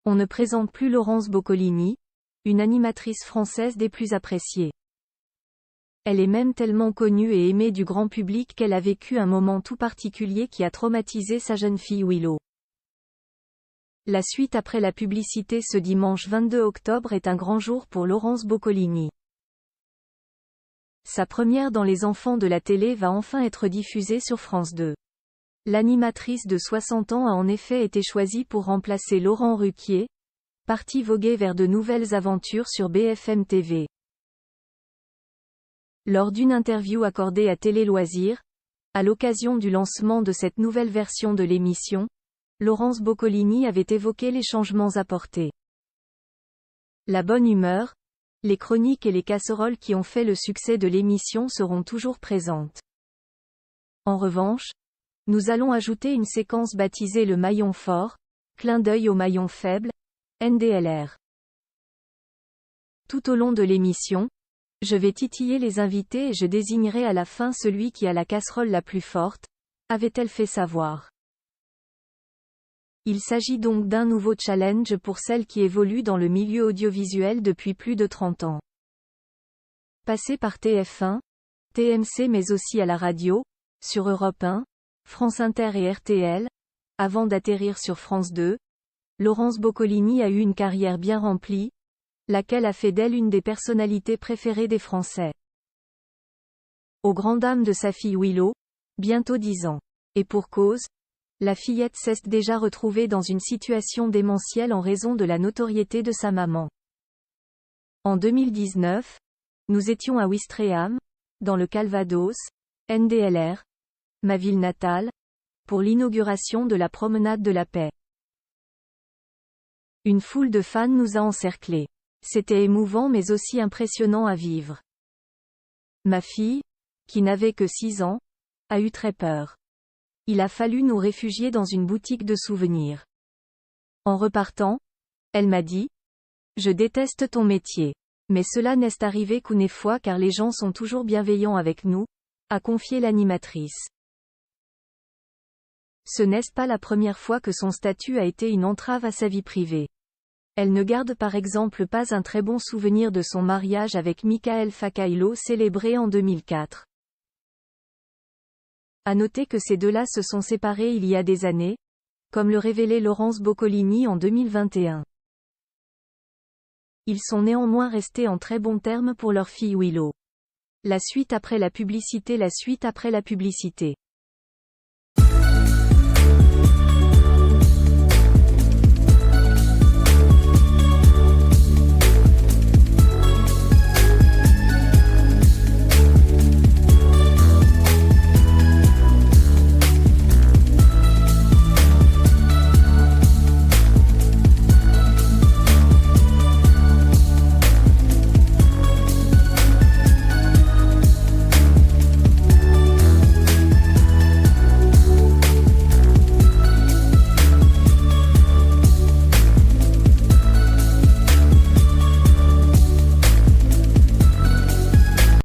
on ne présente plus Laurence Boccolini, une animatrice française des plus appréciées. Elle est même tellement connue et aimée du grand public qu'elle a vécu un moment tout particulier qui a traumatisé sa jeune fille Willow. La suite après la publicité ce dimanche 22 octobre est un grand jour pour Laurence Boccolini. Sa première dans Les Enfants de la télé va enfin être diffusée sur France 2. L'animatrice de 60 ans a en effet été choisie pour remplacer Laurent Ruquier, parti voguer vers de nouvelles aventures sur BFM TV. Lors d'une interview accordée à Télé Loisirs, à l'occasion du lancement de cette nouvelle version de l'émission, Laurence Boccolini avait évoqué les changements apportés. La bonne humeur, les chroniques et les casseroles qui ont fait le succès de l'émission seront toujours présentes. En revanche, nous allons ajouter une séquence baptisée le maillon fort, clin d'œil au maillon faible, NDLR. Tout au long de l'émission, je vais titiller les invités et je désignerai à la fin celui qui a la casserole la plus forte, avait-elle fait savoir. Il s'agit donc d'un nouveau challenge pour celle qui évolue dans le milieu audiovisuel depuis plus de 30 ans. Passée par TF1, TMC mais aussi à la radio, sur Europe 1, France Inter et RTL, avant d'atterrir sur France 2, Laurence Boccolini a eu une carrière bien remplie, laquelle a fait d'elle une des personnalités préférées des Français. Aux grandes dames de sa fille Willow, bientôt 10 ans. Et pour cause, la fillette s'est déjà retrouvée dans une situation démentielle en raison de la notoriété de sa maman. En 2019, nous étions à Ouistreham, dans le Calvados, NDLR, ma ville natale, pour l'inauguration de la promenade de la paix. Une foule de fans nous a encerclés. C'était émouvant mais aussi impressionnant à vivre. Ma fille, qui n'avait que 6 ans, a eu très peur. Il a fallu nous réfugier dans une boutique de souvenirs. En repartant, elle m'a dit « Je déteste ton métier. Mais cela n'est arrivé qu'une fois car les gens sont toujours bienveillants avec nous », a confié l'animatrice. Ce n'est pas la première fois que son statut a été une entrave à sa vie privée. Elle ne garde par exemple pas un très bon souvenir de son mariage avec Michael Facailo célébré en 2004. À noter que ces deux-là se sont séparés il y a des années, comme le révélait Laurence Boccolini en 2021. Ils sont néanmoins restés en très bons termes pour leur fille Willow. La suite après la publicité.